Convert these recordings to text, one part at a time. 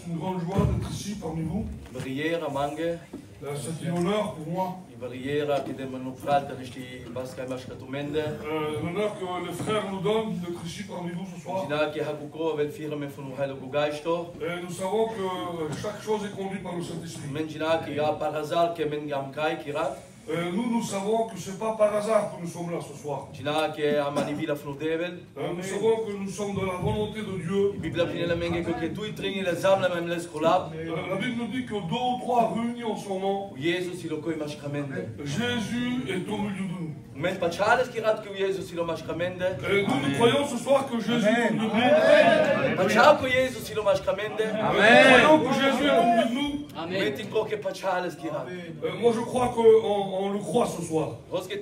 une grande joie d'être ici parmi vous. C'est un honneur pour moi. L'honneur que les frères nous donnent d'être ici parmi vous ce soir. Et nous savons que chaque chose est conduite par le Saint-Esprit. Nous savons que ce n'est pas par hasard que nous sommes là ce soir. Nous savons que nous sommes dans la volonté de Dieu. La Bible nous dit que 2 ou 3 réunis en son nom, Jésus est au milieu de nous. Et nous croyons ce soir que Jésus est au milieu de nous. Nous croyons que Jésus est au milieu de nous. Moi je crois qu'on le croit ce soir. Parce que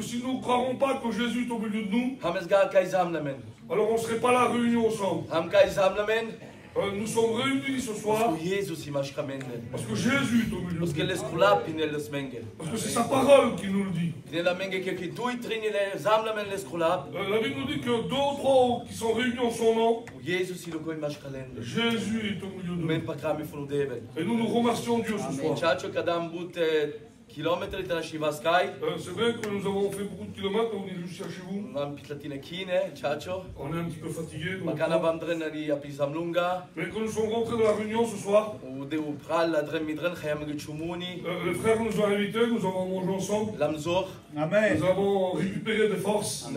si nous ne croyons pas que Jésus est au milieu de nous, alors on ne serait pas là réunis ensemble. Nous sommes réunis ce soir parce que Jésus est au milieu de nous. Parce que c'est sa parole qui nous le dit. La Bible nous dit que 2 ou 3 qui sont réunis en son nom, Jésus est au milieu de nous. Et nous nous remercions Dieu ce soir. C'est vrai que nous avons fait beaucoup de kilomètres, on est jusqu'à chez vous. On est un petit peu fatigué. Mais quand nous sommes rentrés dans la réunion ce soir, les frères nous ont invités, nous avons mangé ensemble. Nous avons récupéré des forces.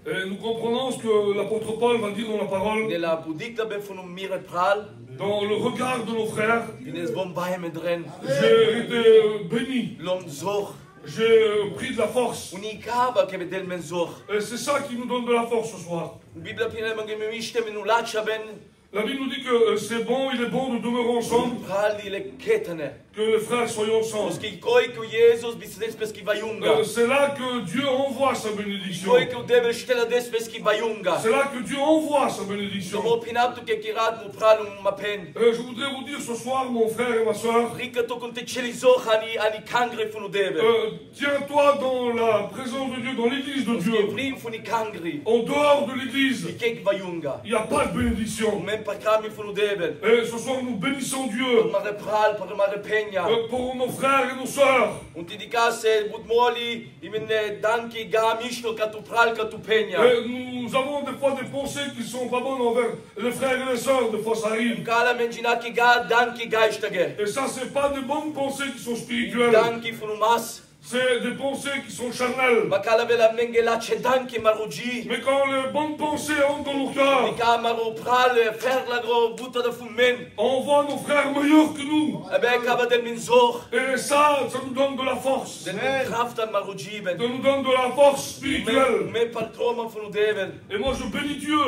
Et nous comprenons ce que l'apôtre Paul va dire dans la parole. Dans le regard de nos frères, j'ai été béni. J'ai pris de la force. Et c'est ça qui nous donne de la force ce soir. La Bible nous dit que c'est bon, il est bon de demeurer ensemble. Que les frères soient ensemble. C'est là que Dieu envoie sa bénédiction. C'est là que Dieu envoie sa bénédiction. Je voudrais vous dire ce soir, mon frère et ma soeur, tiens-toi dans la présence de Dieu, dans l'église de Dieu. En dehors de l'église, il n'y a pas de bénédiction. Et ce soir, nous bénissons Dieu pour nos frères et nos sœurs. Nous avons des fois des pensées qui ne sont pas bonnes envers les frères et les sœurs, des fois ça arrive. Et ça, ce n'est pas des bonnes pensées qui sont spirituelles. C'est des pensées qui sont charnelles. Mais quand les bonnes pensées entrent dans nos cœurs, on voit nos frères meilleurs que nous. Et ça nous donne de la force. Ça nous donne de la force spirituelle. Et moi je bénis Dieu.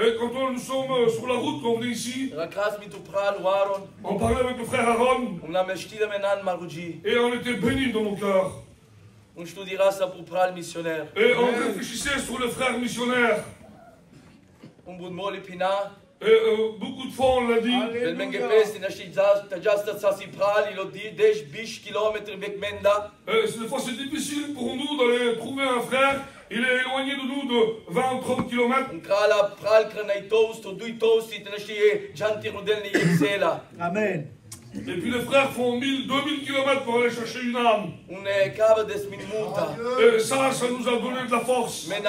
Et quand nous sommes sur la route, quand on est ici, on parlait avec le frère Aaron et on était bénis dans nos cœurs. Et on réfléchissait sur le frère missionnaire. Et beaucoup de fois on l'a dit. Des fois c'est difficile pour nous d'aller trouver un frère. Il est éloigné de nous de 20-30 km. Amen. Et puis les frères font 1000-2000 km pour aller chercher une âme. Et ça nous a donné de la force. Il est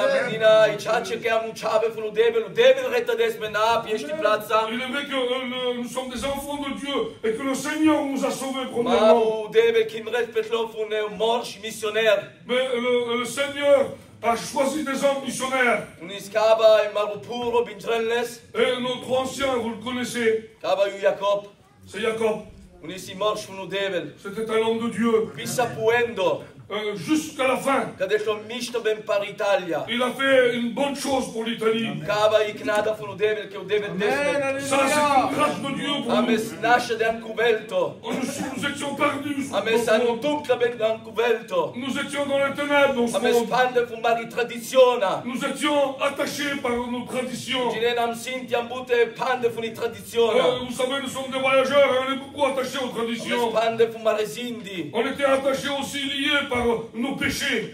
vrai que nous sommes des enfants de Dieu et que le Seigneur nous a sauvés premièrement. Mais le Seigneur a choisi des hommes missionnaires. Et notre ancien, vous le connaissez, c'est Jacob. C'était un homme de Dieu. Jusqu'à la fin. Il a fait une bonne chose pour l'Italie. Ça, c'est une grâce de Dieu pour nous. Nous étions perdus. Nous étions dans les ténèbres. Nous étions attachés par nos traditions. Vous savez, nous sommes des voyageurs et on est beaucoup attachés aux traditions. On était attachés aussi liés par par nos péchés.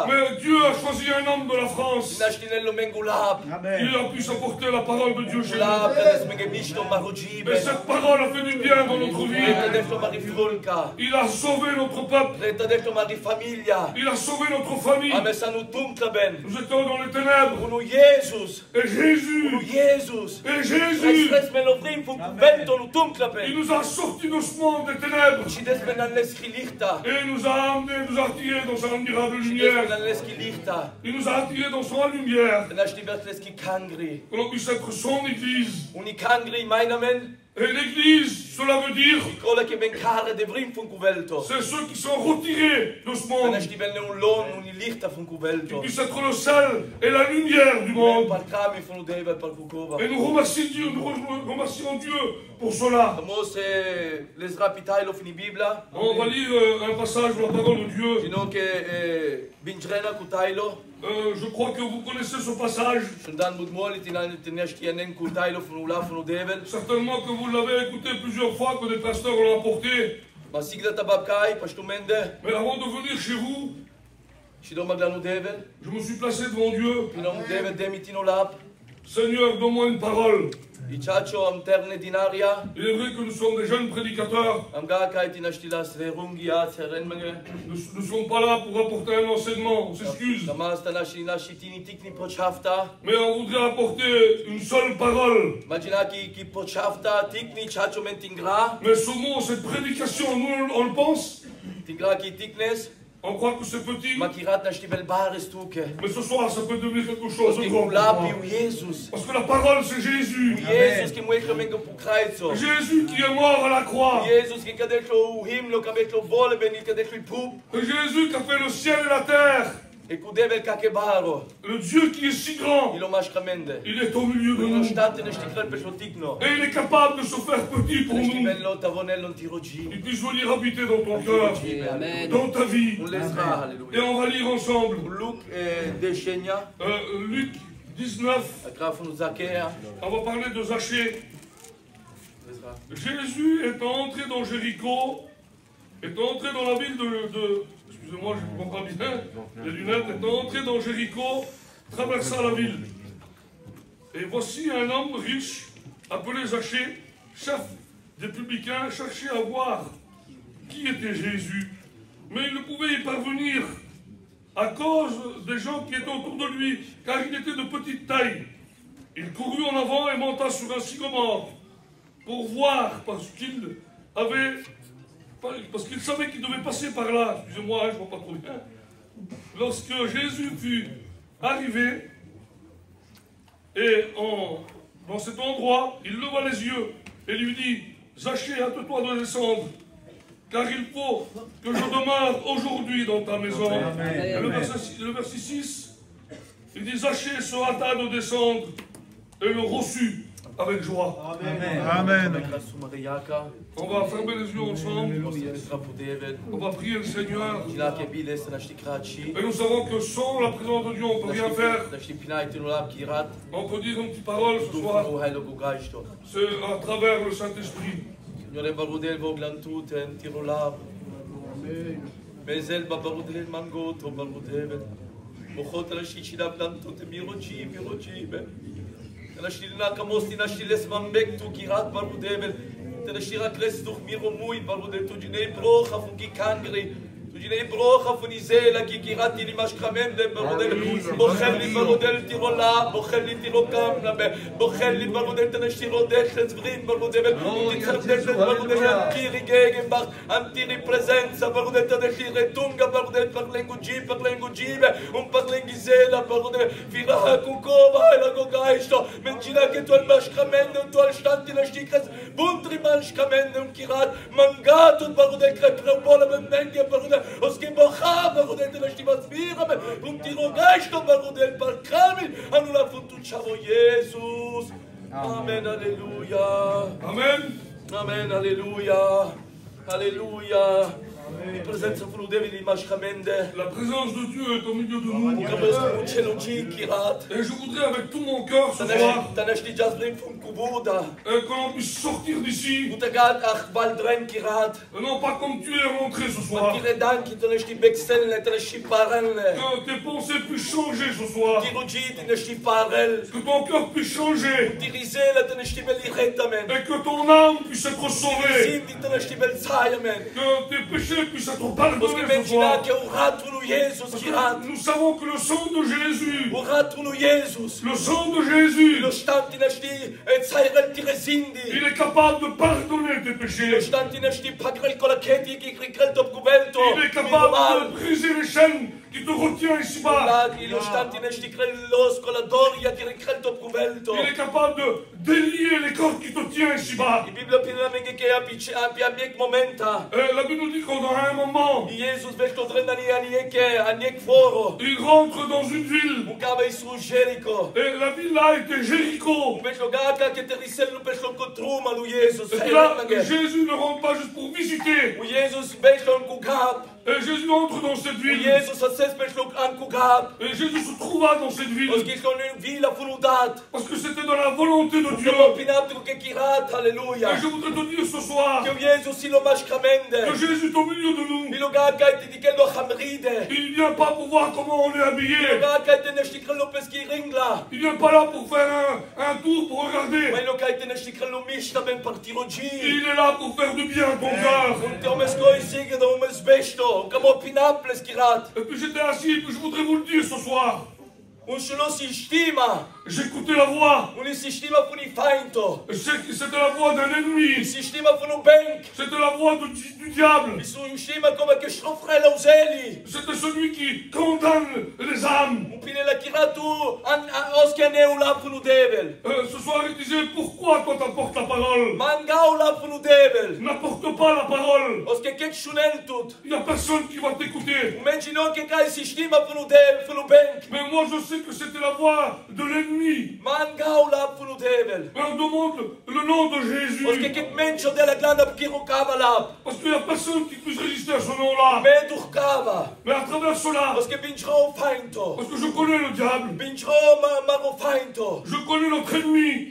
Mais Dieu a choisi un homme de la France. Il a pu apporter la parole de Dieu chez nous. Et cette parole a fait du bien dans notre vie. Il a sauvé notre peuple. Il a sauvé notre famille. Nous étions dans les ténèbres. Et Jésus. Il nous a sortis de ce monde des ténèbres. Et il nous a amenés, nous a attirés dans sa admirable lumière. Il nous a attirés dans sa lumière. Que l'on puisse être son église. Et l'église, cela veut dire, c'est ceux qui sont retirés de ce monde. Qui puissent être le sel et la lumière du monde. Et nous remercions Dieu pour cela. On va lire un passage de la parole de Dieu. Je crois que vous connaissez ce passage. Certainement que vous l'avez écouté plusieurs fois, que des pasteurs l'ont apporté. Mais avant de venir chez vous, je me suis placé devant Dieu. Seigneur, donne-moi une parole. Il est vrai que nous sommes des jeunes prédicateurs. Nous ne sommes pas là pour apporter un enseignement, on s'excuse. Mais on voudrait apporter une seule parole. Mais ce mot, cette prédication, nous on le pense. On croit que c'est petit. Mais ce soir, ça peut devenir quelque chose de grand. Parce que la parole, c'est Jésus. Jésus qui est mort à la croix. Jésus qui a fait le ciel et la terre. Le Dieu qui est si grand, il est au milieu de nous. Et il est capable de se faire petit pour nous. Il puisse venir habiter dans ton cœur, dans ta vie. Et on va lire ensemble Luc 19. On va parler de Zachée. Jésus est entré dans Jéricho, est entré dans la ville de excusez-moi, je ne comprends pas bien, les lunettes, est entré dans Jéricho, traversa la ville. Et voici un homme riche, appelé Zachée, chef des publicains, cherchait à voir qui était Jésus. Mais il ne pouvait y parvenir à cause des gens qui étaient autour de lui, car il était de petite taille. Il courut en avant et monta sur un sycomore pour voir, parce qu'il savait qu'il devait passer par là. Excusez-moi, je ne vois pas trop bien. Lorsque Jésus fut arrivé, et dans cet endroit, il leva les yeux et lui dit, Zachée, hâte-toi de descendre, car il faut que je demeure aujourd'hui dans ta maison. Et le verset 6, il dit, Zachée se hâta de descendre et le reçut avec joie. Amen. On va fermer les yeux ensemble. On va prier le Seigneur. Et nous savons que sans la présence de Dieu, on ne peut rien faire. On peut dire une petite parole ce soir. C'est à travers le Saint-Esprit. Tanashilna kamosti nashiles mambek tu kirat barudebel. Tanashira kres duch miro mui barudel tu jinei brocha funki kangri. Tu jinei brocha funizela ki kirati li mashkamen de barudel. Bochel li barudel tirola, bochel li tirokam nabe. Bochel li barudel tanashiro dechets vrin barudebel. Titzardel barudel antiri gegenbach, antiri presenza barudel tanashire tunga barudel parlengu jibe, parlengu zela barudel. Viraha kukova ela gogaisto. Menchina che tu al mashkamende, tu al stanti la stikres, buntri mashkamende un kirat, mangato barudel kreplopola bemenge barudel, oski bocha barudel la stivat vira, un tiro gaisto barudel parkamil, anula funtu chavo Jesus. Amen, alléluia. Amen. Amen, alléluia. Alléluia. La présence de Dieu est au milieu de nous. Et je voudrais avec tout mon cœur ce soir qu'on puisse sortir d'ici. Non pas comme tu es rentré ce soir. Que tes pensées puissent changer ce soir. Que ton cœur puisse changer. Et que ton âme puisse être sauvée. Que tes péchés puissent être pardonnés ce soir. Nous savons que le sang de Jésus, il est capable de pardonner tes péchés. Il est capable de briser les chaînes qui te retiennent ici-bas. Il est capable de délier les cordes qui te tiennent ici-bas. La Bible nous dit qu'on aura un moment. Il rentre dans une ville. Et la ville là était Jéricho. Et là, Jésus ne rentre pas juste pour visiter. Et Jésus entre dans cette ville. Et Jésus se trouva dans cette ville. Parce que c'était dans la volonté de Dieu. Et je voudrais te dire ce soir que Jésus est au milieu de nous. Il ne vient pas pour voir comment on est habillé. Il ne vient pas là pour faire un tour pour regarder. Il est là pour faire du bien à ton cœur. Et puis j'étais assis et puis je voudrais vous le dire ce soir. J'écoutais la voix. C'était la voix d'un ennemi. C'était la voix du diable. C'était celui qui condamne les âmes. Ce soir il disait, pourquoi toi t'apportes la parole? N'apporte pas la parole. Il n'y a personne qui va t'écouter. Mais moi je sais que c'était la voix de l'ennemi. Mais on demande le nom de Jésus. Parce qu'il n'y a personne qui puisse résister à ce nom-là. Mais à travers cela, parce que je connais le diable, je connais notre ennemi.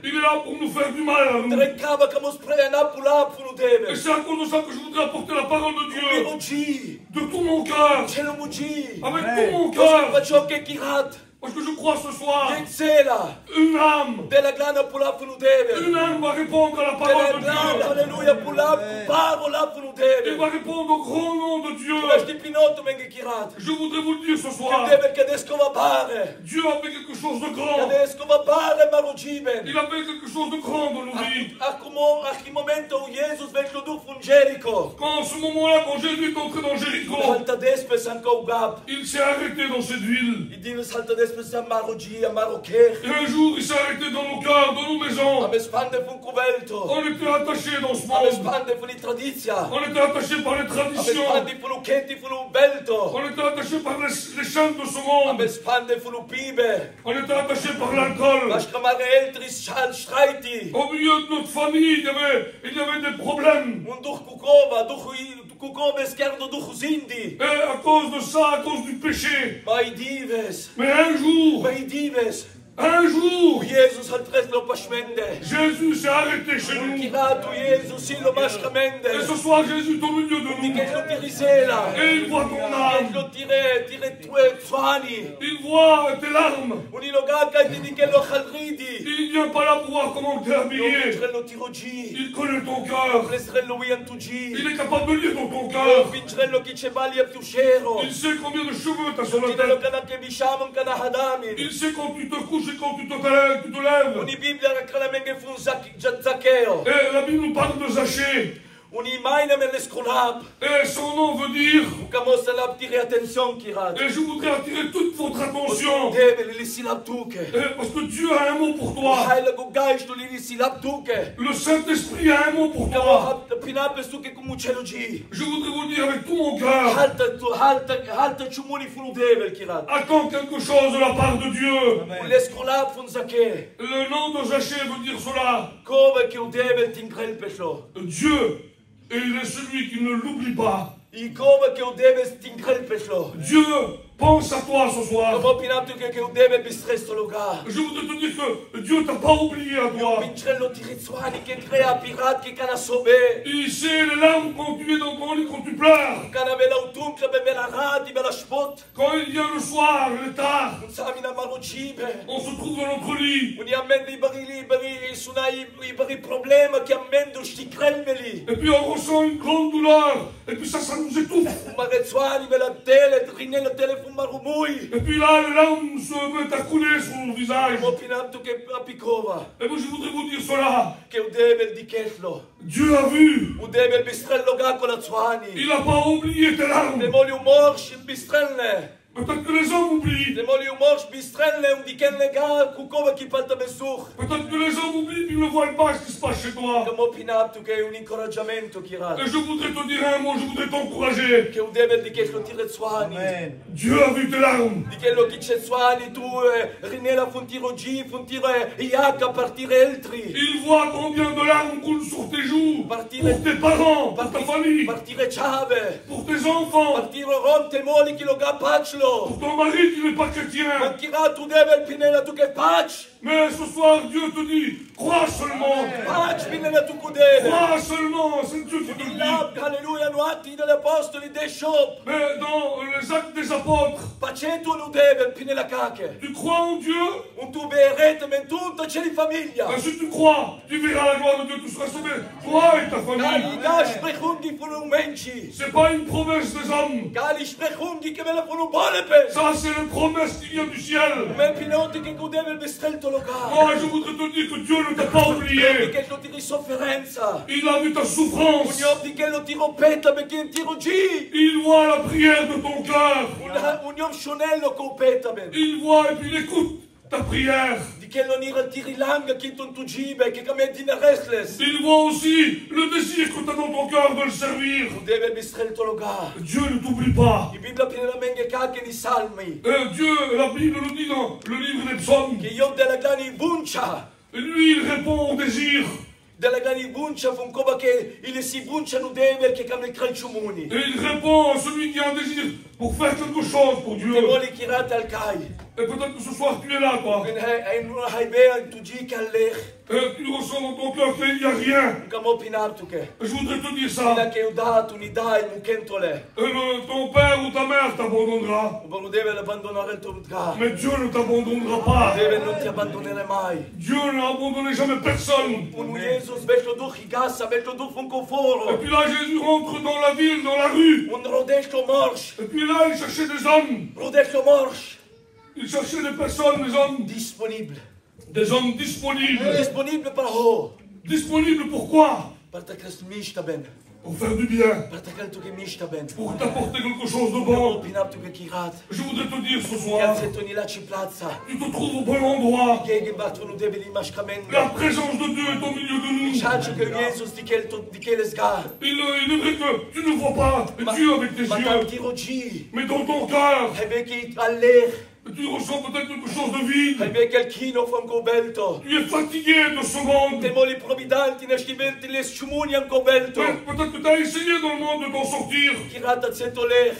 Il est là pour nous faire du mal à nous. Et c'est à cause de ça que je voudrais apporter la parole de Dieu de tout mon cœur. Avec tout mon cœur. Parce que je crois ce soir, une âme va répondre à la parole de Dieu. Il va répondre au grand nom de Dieu. Je voudrais vous le dire ce soir. Dieu a fait quelque chose de grand. Il a fait quelque chose de grand dans nos vies. Quand ce moment-là, quand Jésus est entré dans Jéricho, il s'est arrêté dans cette ville. Et un jour, il s'est arrêté dans nos cœurs, dans nos maisons. On était attachés dans ce monde. On était attachés par les traditions. On était attachés par les chaînes de ce monde. On était attachés par l'alcool. Au milieu de notre famille, il y avait des problèmes. Et à cause de ça, à cause du péché. Mais un jour, Jésus s'est arrêté chez nous. Et ce soir, Jésus est au milieu de nous. Et il voit ton âme. Il voit tes larmes. Il ne vient pas là pour voir comment tu es habillé. Il connaît ton cœur. Il est capable de lire dans ton cœur. Il sait combien de cheveux tu as sur la tête. Il sait quand tu te couches et quand tu te lèves. Et la Bible nous parle de Zachée. Et son nom veut dire. Et je voudrais attirer toute votre attention. Parce que Dieu a un mot pour toi. Le Saint-Esprit a un mot pour toi. Je voudrais vous dire avec tout mon cœur. Attends quelque chose de la part de Dieu. Le nom de Zachée veut dire cela. Dieu Et il est celui qui ne l'oublie pas. I come che u deve stinkrelpeslo. Dieu pense à toi ce soir. Come pinaptu che u deve bistresto loga. Je voudrais te dire que Dieu t'a pas oublié à toi. Pintrello tirizwani che crea pirat che kana sobe. Il sait les larmes quand tu es dans ton lit, quand tu pleures. Kana vela utuncle bevela radi bela spot. Quand il vient le soir, le tard, Samina marucibe. on se trouve dans notre lit. Uni ammende i bari sunai i bari problema che ammendo stikrelmeli. Et puis on ressent une grande douleur. Et puis ça nous étouffe. Marezzwani bela tele, rinello telefon marumui. Et puis là, les larmes se mettent à couler sur le visage. Mo pinaptu che apicova. Et moi, je voudrais vous dire cela. Che u deve il dichetlo. Dieu a vu. U deve il bistrello ga con la zwani. Il n'a pas oublié tes larmes. Demoli u morsch in bistrelne. Peut-être que les hommes oublient. Demoli u morsch bistrelne un dikenle ga kukova ki palta besuch. Peut-être que les hommes oublient puis ne voient pas ce qui se passe chez toi. Mo pinaptu che è un incoraggiamento Kirat. Et je voudrais te dire un mot, je voudrais t'encourager. Che u deve il dichetlo tire zwani. Dieu a vu tes larmes. Dichello chi c'è zwani tu rinela funtiro G, funtiro Iacca partire eltri. Il voit combien de larmes coulent sur tes joues. Partire Pour tes parents, pour ta famille, partire ciave. pour tes enfants, Partire rom temoli chi lo ga paclo. pour ton mari qui n'est pas chrétien. Ma Kirat tu deve il pinela tu che pac. Mais ce soir, Dieu te dit, crois seulement. Pac pinela tu kudele. Crois seulement, c'est Dieu qui te le dit. Alleluia, no atti degli apostoli dei shop. Mais dans les actes des apôtres, Pacetu lo deve pinela cache. tu crois en Dieu. Un tu verrete mentunta c'è di famiglia. Et si tu crois, tu verras la gloire de Dieu, tu seras sauvé. Toi et ta Gali famille. da sprechungi funu menci. C'est pas une promesse des hommes. Gali sprechungi che me la funu bolepe. Ça, c'est une promesse qui vient du ciel. Men pinoti che kudeve il bestrelto locale. Moi, je voudrais te dire que Dieu ne t'a pas oublié. Che lo tiri sofferenza. Il a vu ta souffrance. Union di che lo tiro peta perché in tiro G. Il voit la prière de ton cœur. Union shonello con peta ben. Il voit et puis il écoute ta prière. Di che lo nira tiri langa che ton tu gibe che come dina restless. Il voit aussi le désir que tu as dans ton cœur de le servir. Deve il bestrelto locale. Dieu ne t'oublie pas. La Bibbia piena menge cacche di salmi. Dieu, la Bible le dit dans le livre des psaumes. Che io della glani buncia. Lui, il répond au désir. Della glani buncia fu un coba che il si buncia non deve che cambia il calciumuni. Et il répond à celui qui a un désir pour faire quelque chose pour Dieu. Che vuole chirate al cai. Et peut-être que ce soir tu es là, toi. E in una haibea in tu gi che all'ech. Et tu ressens dans ton cœur qu'il n'y a rien. Un camo pinartu che. Je voudrais te dire Fila ça. che ho dato, ni dai, mu kentole. Ton père ou ta mère t'abandonnera. Ma non deve abbandonare il tuo lugar. Mais Dieu ne t'abandonnera pas. Deve non ti abbandonare mai. Dieu n'a abandonné jamais personne. Un Jesus vecchio duch igassa, vecchio duch un Et conforo. puis là, Jésus rentre dans la ville, dans la rue. Un rodesco morsch. Et puis là, il cherchait des hommes. Rodesco morsch. Il cherchait des personnes, des hommes. Disponibile. Des hommes disponibles. Disponibile per ho. Disponibles pourquoi? Perché mista ben. Pour faire du bien. Perché tu che mista ben. Pour t'apporter quelque chose de Ho bon. pinartu che chirat. Je voudrais te dire ce soir, Cazzetto ni la ci plazza. tu te trouves au bon endroit. Gegenwart non deve di mascamento. La présence de Dieu est au milieu de nous. Ciaccio che Jesus di che le sgar. Il est vrai que tu ne vois pas Dieu avec tes Ma yeux. tanti rogi. Mais dans ton cœur, E vecchi all'er. tu ressens peut-être quelque chose de vide. E vecchi al chino fa un cobelto. Tu es fatigué de ce monde. Temo li providanti, ne stiventi, le sciumuni un cobelto. Peut-être que tu as essayé dans le monde de t'en sortir. Chirat azzetto l'er.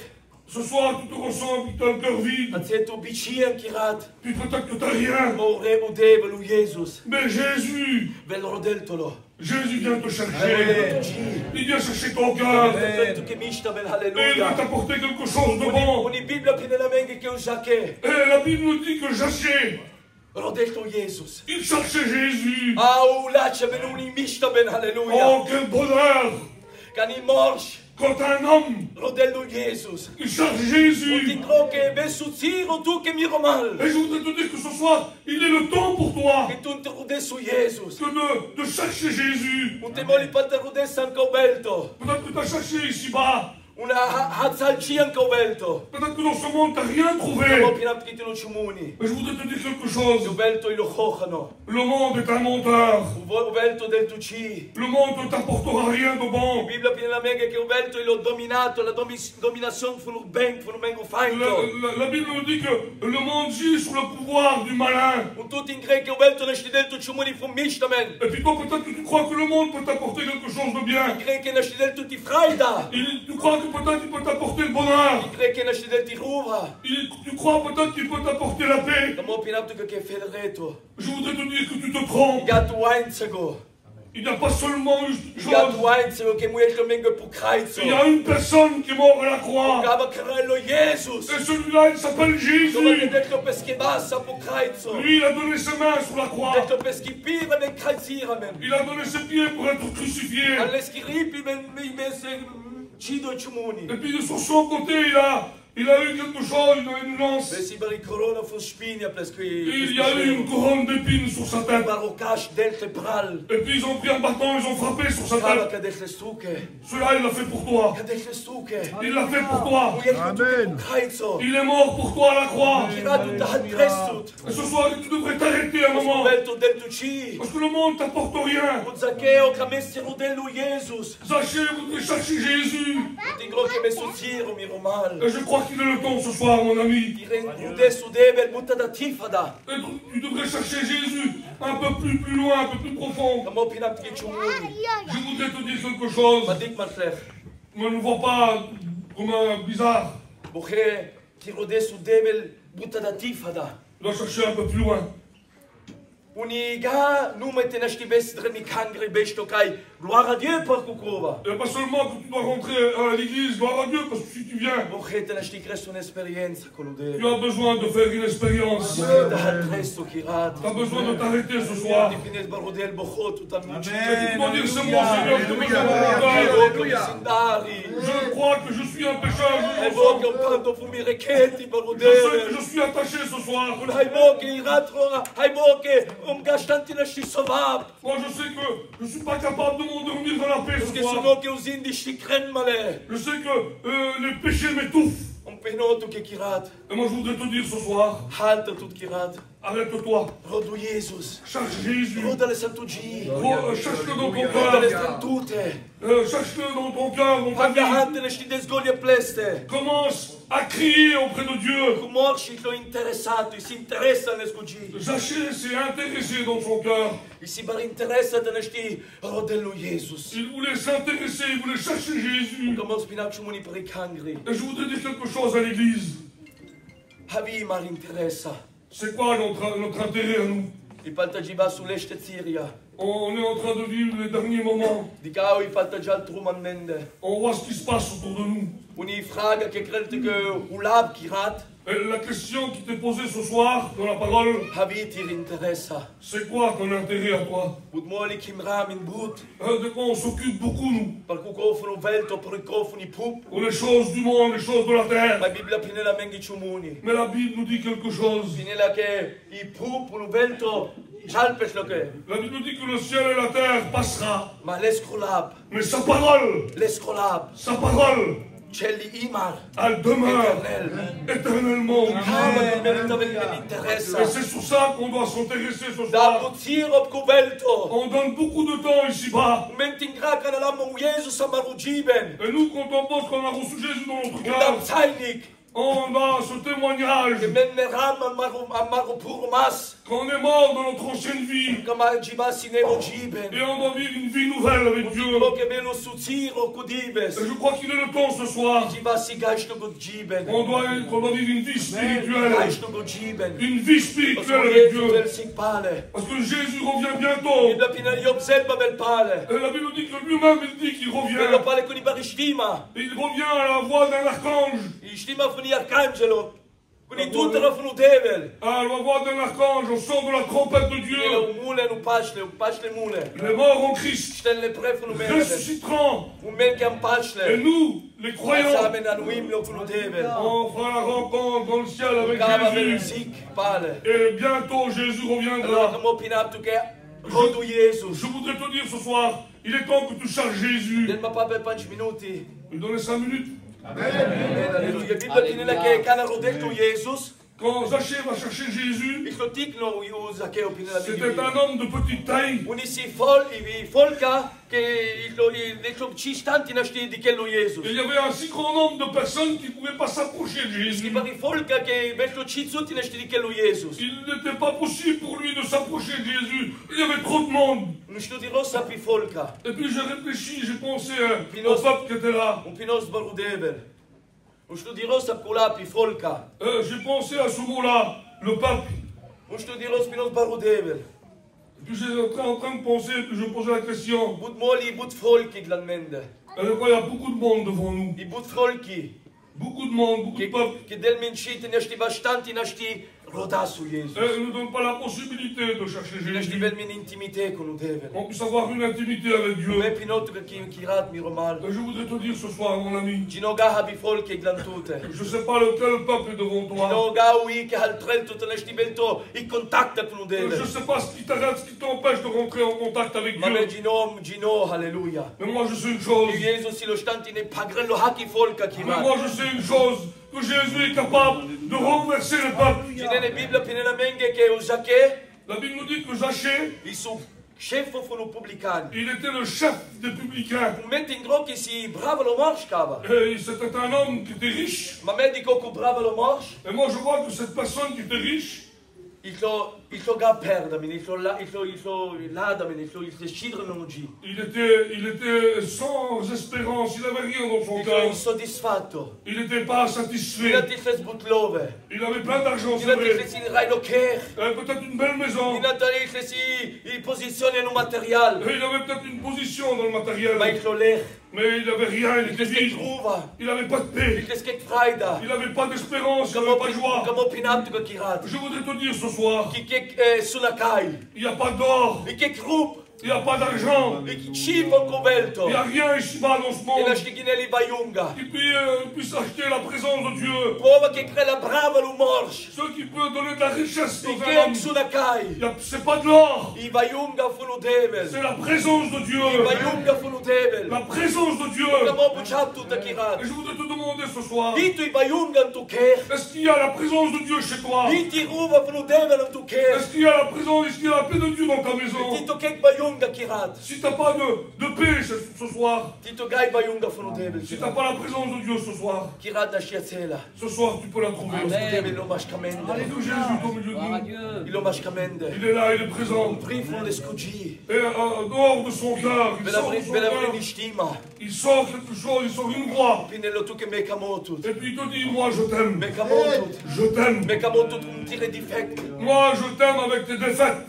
Ce soir, tu te ressens que tu as le cœur vide. Azzetto bicien chirat. Puis peut-être que tu n'as rien. Ore udeve lu Jesus. Mais Jésus, Vel rodeltolo. Jésus vient te chercher. Il vient chercher ton cœur. Perfetto che mista bel Et il va alleluia. t'apporter quelque chose de bon. Ogni Bibbia piena la menge che usake. Et la Bible nous dit que Jachée, Rodelto Jesus. il cherchait Jésus. Au laccia ben un mista ben alleluia. Oh, quel bonheur! Cani morsch. Quand un homme, Rodello Jesus. il cherche Ti Jésus. croque ben suzziro tu che mi romal. Et je voudrais te dire que ce soir, il est le temps pour toi Che tu te rude su Jesus. de chercher Jésus. Un te moli pa te rude san cobelto. Peut-être que tu as cherché ici-bas. Peut-être que dans ce monde, tu n'as rien trouvé. Mais je voudrais te dire quelque chose. Le monde est un menteur. Le monde ne t'apportera rien de bon. La Bible nous dit que le monde gît sous le pouvoir du malin. Et puis toi, peut-être que tu crois que le monde peut t'apporter quelque chose de bien. Tu crois que peut-être qu'il peut t'apporter le bonheur. Tu crois peut-être qu'il peut t'apporter la paix. Je voudrais te dire que tu te trompes. Il n'y a pas seulement une chose. Il y a une personne qui est morte à la croix. Et celui-là, il s'appelle Jésus. Lui, il a donné ses mains sur la croix. Il a donné ses pieds pour être crucifié. Et puis de son côté, il a eu quelque chose, une lance. Il y a eu une couronne d'épines sur sa tête. Et puis ils ont pris un bâton, ils ont frappé sur sa tête. Cela, il l'a fait pour toi. Il l'a fait pour toi. Amen. Il est mort pour toi à la croix. Et ce soir, tu devrais t'arrêter un moment. Parce que le monde ne t'apporte rien. Zachée voudrait chercher Jésus. Et je crois qu'il est le temps ce soir, mon ami. Tu devrais chercher Jésus un peu plus loin, un peu plus profond. Je voudrais te dire quelque chose. Ne me vois pas comme un bizarre. Tu dois chercher un peu plus loin. Gloire à Dieu pour Kukova. Et pas seulement que tu dois rentrer à l'église, gloire à Dieu, parce que si tu viens, tu as besoin de faire une expérience. Tu as besoin de t'arrêter ce soir. Tu dois dire, c'est moi, Seigneur, je te je crois que je suis un pécheur. Je sais que je suis attaché ce soir. Moi, je sais que je ne suis pas capable de m'endormir dans la paix ce soir. Je sais que les péchés m'étouffent. Et moi, je voudrais te dire ce soir, arrête-toi. Cherche Jésus. Cherche-le dans ton cœur. Cherche-le dans ton cœur, dans ta vie. Commence à crier auprès de Dieu. Zachée s'est intéressé dans son cœur. Il voulait s'intéresser, il voulait chercher Jésus. Et je voudrais dire quelque chose à l'église. C'est quoi notre intérêt à nous? On est en train de vivre les derniers moments. On voit ce qui se passe autour de nous. La question qui t'est posée ce soir dans la parole, c'est quoi ton intérêt à toi? De quoi on s'occupe beaucoup, nous? Pour les choses du monde, les choses de la terre. Mais la Bible nous dit quelque chose. La Bible nous dit que le ciel et la terre passera. Mais sa parole, elle demeure éternellement. Et c'est sur ça qu'on doit s'intéresser ce soir. On donne beaucoup de temps ici-bas. Et nous, quand on pense qu'on a reçu Jésus dans notre cœur, on a ce témoignage qu'on est mort dans notre ancienne vie et on doit vivre une vie nouvelle avec Dieu. Et je crois qu'il est le temps ce soir qu'on doit vivre une vie spirituelle. Une vie spirituelle avec Dieu. Parce que Jésus revient bientôt. Et la Bible dit que lui-même il dit qu'il revient. Il revient à la voix d'un archange. À la voix d'un archange, au son de la trompette de Dieu. Les morts en Christ ressusciteront. Et nous, les croyants, on fera la rencontre dans le ciel avec Jésus. Et bientôt Jésus reviendra. Je voudrais te dire ce soir, il est temps que tu cherches Jésus. Il donne 5 minutes. Quand Zachée va chercher Jésus, c'était un homme de petite taille. Il y avait un si grand nombre de personnes qui ne pouvaient pas s'approcher de Jésus. Il n'était pas possible pour lui de s'approcher de Jésus. Il y avait trop de monde. Et puis j'ai réfléchi, j'ai pensé au peuple qui était là. J'ai pensé à ce mot-là, le peuple. Et puis j'étais en train de penser, puis je posais la question. Il y a beaucoup de monde devant nous. Beaucoup de monde, beaucoup de peuple. Elle ne nous donne pas la possibilité de chercher Jésus. On puisse avoir une intimité avec Dieu. Je voudrais te dire ce soir, mon ami. Je ne sais pas lequel peuple est devant toi. Je ne sais pas ce qui t'arrête, ce qui t'empêche de rentrer en contact avec Dieu. Mais moi je sais une chose. Mais moi je sais une chose. Que Jésus est capable de renverser le peuple. La Bible nous dit que Zachée, il était le chef des publicains. Et c'était un homme qui était riche. Et moi je vois que cette personne qui était riche, il était sans espérance, il n'avait rien dans son cœur. Il n'était pas satisfait. Il avait plein d'argent, c'est vrai. Peut-être une belle maison. Il avait peut-être une position dans le matériel. Mais il n'avait rien, il était vide. Il n'avait pas de paix. Il n'avait pas d'espérance, il n'avait pas de joie. Je voudrais te dire ce soir, il n'y a pas d'or. Il n'y a pas d'argent. Il n'y a rien ici-bas dans ce monde qui puisse acheter la présence de Dieu. Ce qui peut donner de la richesse dans un homme. C'est pas de l'or. C'est la présence de Dieu. La présence de Dieu. Et je voudrais te demander ce soir, est-ce qu'il y a la présence de Dieu chez toi? Est-ce qu'il y a la présence, est-ce qu'il y a la paix de Dieu dans ta maison? Si tu n'as pas de paix ce soir, si tu n'as pas la présence de Dieu ce soir, tu peux la trouver. Alléluia, Jésus est au milieu de nous. Il est là, il est présent. Et dehors de son cœur, il sort quelque chose, il sort une voix. Et puis il te dit, moi je t'aime. Je t'aime. Moi je t'aime avec tes défaites.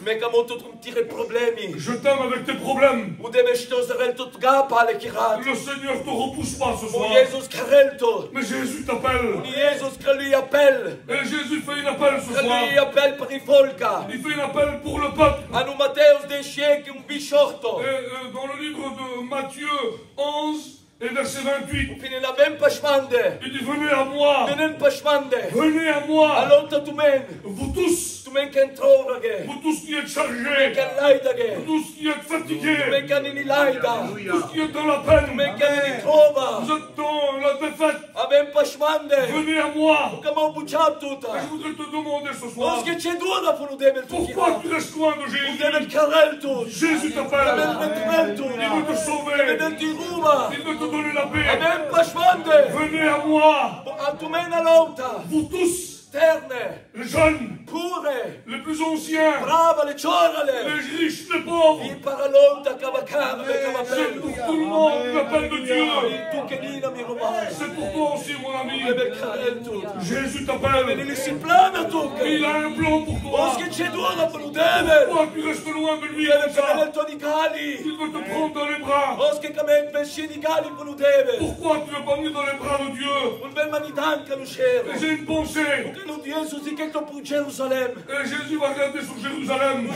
Je t'aime avec tes problèmes. Le Seigneur te repousse pas ce soir. Mais Jésus t'appelle. Et Jésus fait un appel ce soir. Il fait un appel pour le peuple. Et dans le livre de Matthieu 11 et verset 28, il dit, venez à moi. Venez à moi. Vous tous. Vous tous qui êtes chargés, vous tous qui êtes fatigués, vous tous qui êtes dans la peine, vous êtes dans la défaite, venez à moi. Et je voudrais te demander ce soir, pourquoi tu restes loin de Jésus? Jésus t'appelle, il veut te sauver, il veut te donner la paix. Venez à moi, vous tous. Les jeunes, les plus anciens, les riches, les pauvres. C'est pour tout le monde l'appel de Dieu. C'est pour toi aussi, mon ami. Jésus t'appelle. Il a un plan pour toi. Pourquoi tu restes loin de lui comme ça? Il veut te prendre dans les bras. Pourquoi tu ne veux pas venir dans les bras de Dieu? Et j'ai une pensée. Et Jésus va regarder sur Jérusalem.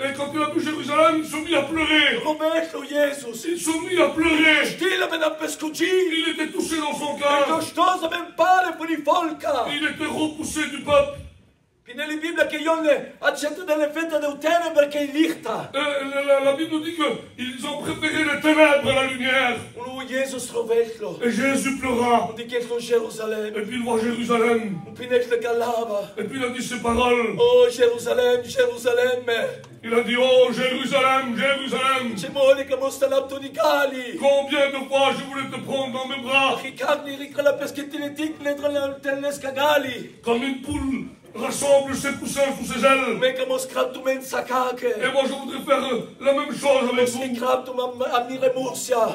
Et quand il a vu Jérusalem, il se mit à pleurer. Il se mit à pleurer. Il était touché dans son cœur. Il était repoussé du peuple. La Bible nous dit qu'ils ont préféré les ténèbres à la lumière. Et Jésus pleura. Et puis il voit Jérusalem. Et puis il a dit ces paroles. Oh Jérusalem, Jérusalem. Il a dit, oh Jérusalem, Jérusalem. Combien de fois je voulais te prendre dans mes bras. Comme une poule rassemble ses poussins sous ses ailes. Et moi je voudrais faire la même chose avec vous.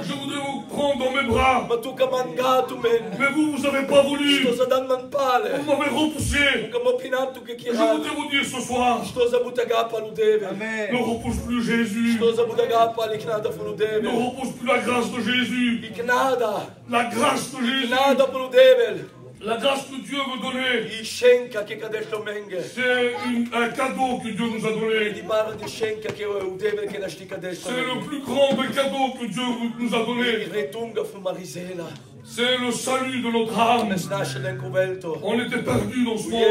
Je voudrais vous prendre dans mes bras. Mais vous n'avez pas voulu. Vous m'avez repoussé. Je voudrais vous dire ce soir. Ne repousse plus Jésus. Ne repousse plus la grâce de Jésus. La grâce de Jésus. La grâce que Dieu veut donner, c'est un cadeau que Dieu nous a donné. C'est le plus grand des cadeaux que Dieu nous a donné. C'est le salut de notre âme. On était perdus dans ce monde.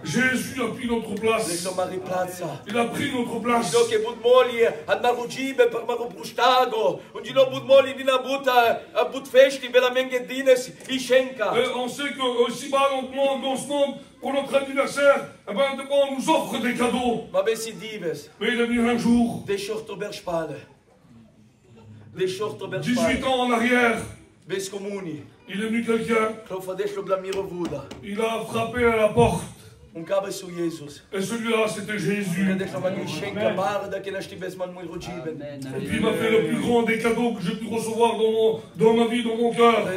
Jésus a pris notre place. Il a pris notre place. On sait que aussi bas dans ce monde, pour notre anniversaire, on nous offre des cadeaux. Mais il est venu un jour, 18 ans en arrière, il est venu quelqu'un, il a frappé à la porte. Et celui-là, c'était Jésus. Et puis il m'a fait le plus grand des cadeaux que j'ai pu recevoir dans ma vie, dans mon cœur.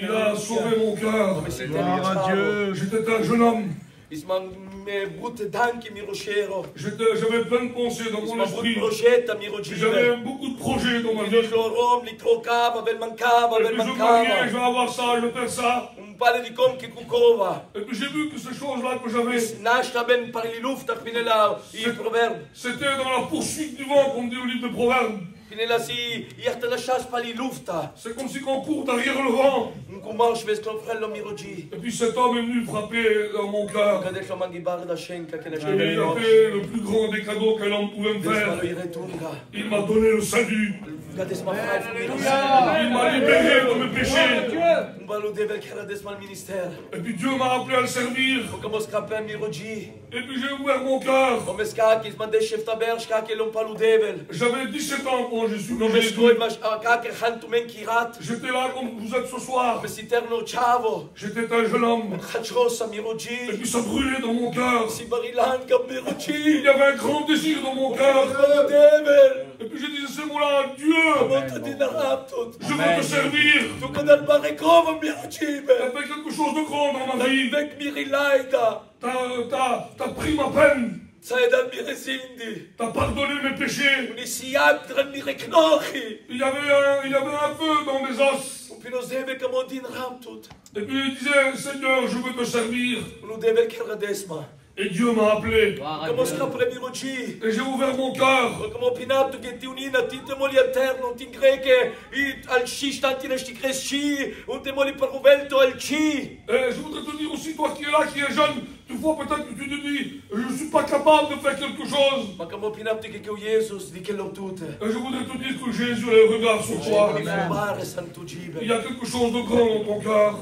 Il a sauvé mon cœur. J'étais un jeune homme. J'avais plein de pensées dans mon esprit. J'avais beaucoup de projets dans ma vie. Je vais avoir ça, je vais faire ça. Et puis j'ai vu que ces choses-là que j'avais, c'était dans la poursuite du vent, comme dit au livre de Proverbes. C'est comme si on court derrière le vent. Et puis cet homme est venu frapper dans mon cœur. Et il a fait le plus grand des cadeaux qu'un homme pouvait me faire. Il m'a donné le salut. Il m'a libéré de mes péchés. Et puis Dieu m'a appelé à le servir. Et puis j'ai ouvert mon cœur. J'avais 17 ans quand je suis venu. J'étais là comme vous êtes ce soir. J'étais un jeune homme. Et puis ça brûlait dans mon cœur. Il y avait un grand désir dans mon cœur. Et puis je disais ces mots-là, Dieu, je veux te servir. T'as fait quelque chose de grand dans ma vie. T'as pris ma peine. T'as pardonné mes péchés. Il y avait un feu dans mes os. Et puis il disait, Seigneur, je veux te servir. Et Dieu m'a appelé. Et j'ai ouvert mon cœur. Et je voudrais te dire aussi, toi qui es là, qui es jeune, tu vois peut-être que tu te dis, je ne suis pas capable de faire quelque chose. Et je voudrais te dire que Jésus a le regard sur toi. Il y a quelque chose de grand dans ton cœur.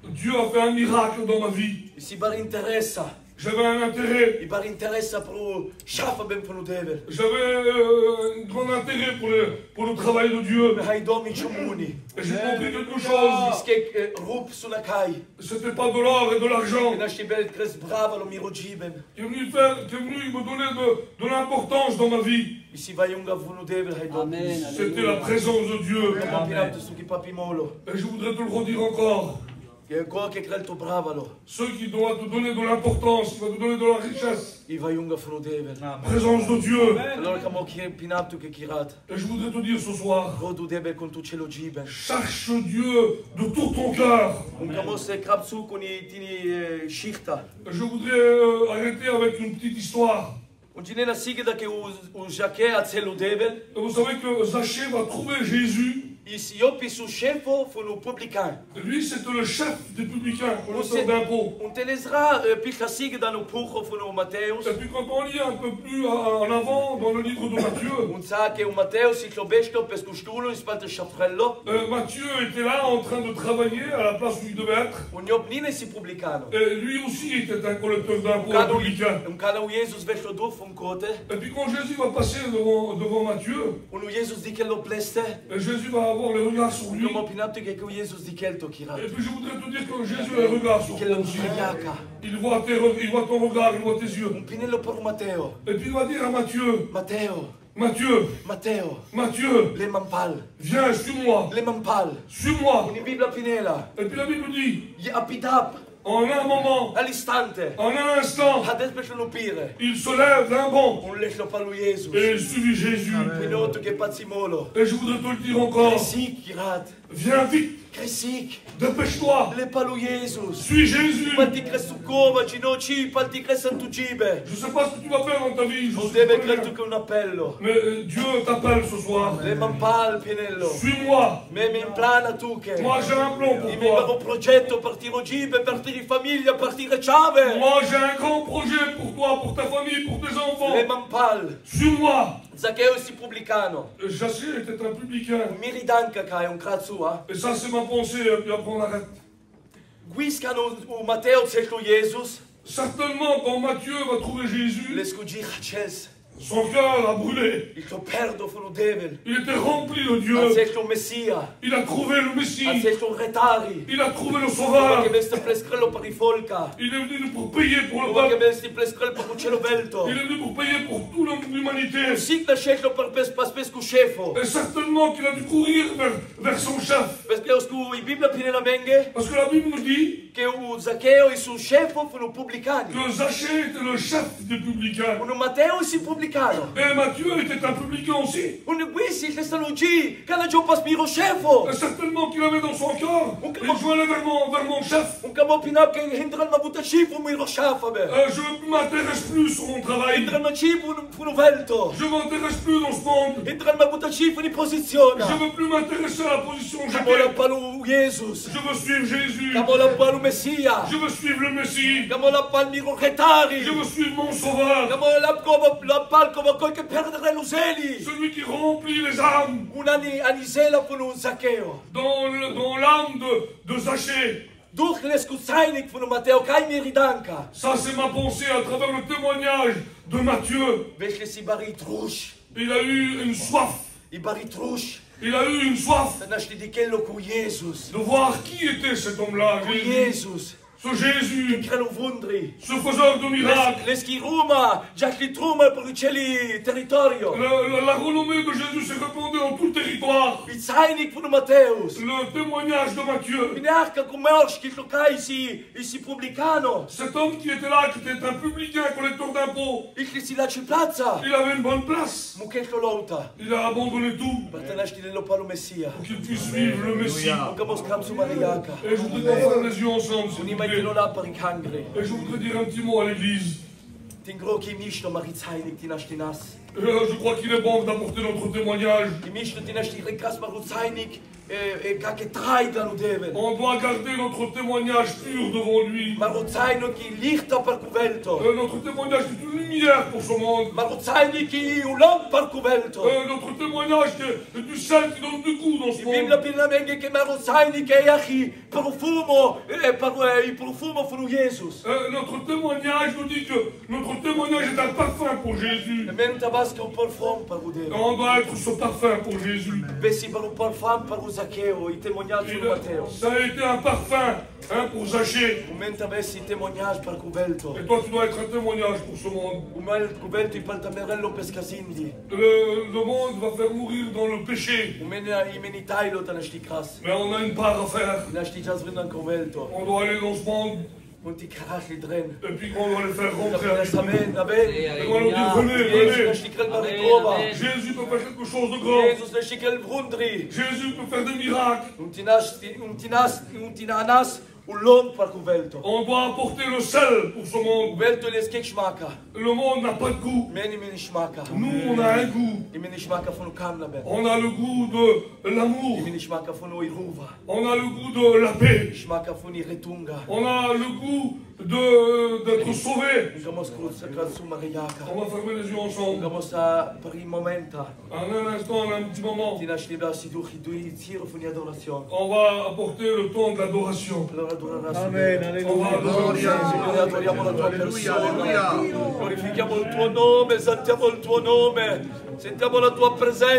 Dieu a fait un miracle dans ma vie. J'avais un intérêt. J'avais un grand intérêt pour le travail de Dieu. Et j'ai compris quelque chose. C'était pas de l'or et de l'argent. Qui est venu me donner de l'importance dans ma vie. C'était la présence de Dieu. Et je voudrais te le redire encore. Ceux qui doivent te donner de l'importance, qui vont te donner de la richesse. Présence de Dieu. Et je voudrais te dire ce soir, cherche Dieu de tout ton cœur. Je voudrais arrêter avec une petite histoire. Vous savez que Zachée va trouver Jésus. Lui, c'était le chef des publicains, collecteurs d'impôts. Et puis quand on lit un peu plus en avant dans le livre de Matthieu était là en train de travailler à la place où il devait être. Et lui aussi était un collecteur d'impôts publicain. Et puis quand Jésus va passer devant Matthieu, et Jésus va avoir le regard sur lui. Et puis je voudrais te dire que Jésus a le regard sur toi aussi. Il voit ton regard, il voit tes yeux. Et puis il va dire à Matthieu, Matthieu, viens, suis-moi. Suis-moi. Et puis la Bible dit, en un moment, en un instant, il se lève d'un bond et il suit Jésus. Et je voudrais te le dire encore, viens vite. Dépêche-toi. Suis Jésus. Je ne sais pas ce que tu vas faire dans ta vie. Mais Dieu t'appelle ce soir. Suis-moi. Moi j'ai un plan pour toi. Moi j'ai un grand projet pour toi, pour ta famille, pour tes enfants. Suis-moi. Zaccheo si publicano. Zaccheo était un publicain. Miridanka kai un kratsuа. Et ça c'est ma pensée, et puis après on arrête. Guiscano u Matteo certo Jesus. Certainement quand Matthieu va trouver Jésus. L'escugir acces. Son cœur a brûlé. Il était rempli de Dieu. Il a trouvé le Messie. Il a trouvé le Sauveur. Il est venu pour payer pour le peuple. Il est venu pour payer pour toute l'humanité. Et certainement qu'il a dû courir vers son chef. Parce que la Bible nous dit que Zaccheo e suo chef furono pubblicani. Que Zaccheo était le chef des publicains. Matteo si pubblicano. Et Matthieu était un publicain aussi. Et certainement qu'il avait dans son cœur, il veut aller vers mon chef. Je ne m'intéresse plus sur mon travail. Je ne m'intéresse plus dans ce monde. Je ne veux plus m'intéresser à la position que j'ai. Je veux suivre Jésus. Je veux suivre le Messie. Je veux suivre mon Sauveur. Celui qui remplit les âmes. Dans l'âme de Zacchée. Ça c'est ma pensée à travers le témoignage de Matthieu. Il a eu une soif. Il a eu une soif de voir qui était cet homme-là. Ce Jésus, ce faiseur de miracles. La renommée de Jésus s'est répandue dans tout le territoire. Le témoignage de Matthieu. Cet homme qui était là, qui était un publicain, collecteur d'impôts. Il avait une bonne place. Il a abandonné tout pour qu'il puisse suivre le Messie. Et je voudrais qu'on fasse les yeux ensemble. Et je voudrais dire un petit mot à l'église. Je crois qu'il est bon d'apporter notre témoignage. On doit garder notre témoignage pur devant lui. Notre témoignage est une lumière pour ce monde. Notre témoignage est du sel qui donne du goût dans ce monde. Notre témoignage nous dit que notre témoignage est un parfum pour Jésus. On doit être ce parfum pour Jésus. Ça a été un parfum pour Zacchée. Et toi tu dois être un témoignage pour ce monde. Le monde va faire mourir dans le péché. Mais on a une part à faire. On doit aller dans ce monde. Et puis on doit les faire rentrer avec nous. Et on doit dire venez. Jésus peut faire quelque chose de grand. Jésus peut faire des miracles. On doit apporter le sel pour ce monde. Le monde n'a pas de goût. Nous, on a un goût. On a le goût de l'amour. On a le goût de la paix. On a le goût d'être sauvé. On va fermer les yeux ensemble. En un instant, en un petit moment, on va apporter le temps de l'adoration. Amen. Adoriamo la tua persona. Glorifichiamo il tuo nome, esaltiamo il tuo nome. Sentiamo la tua presenza.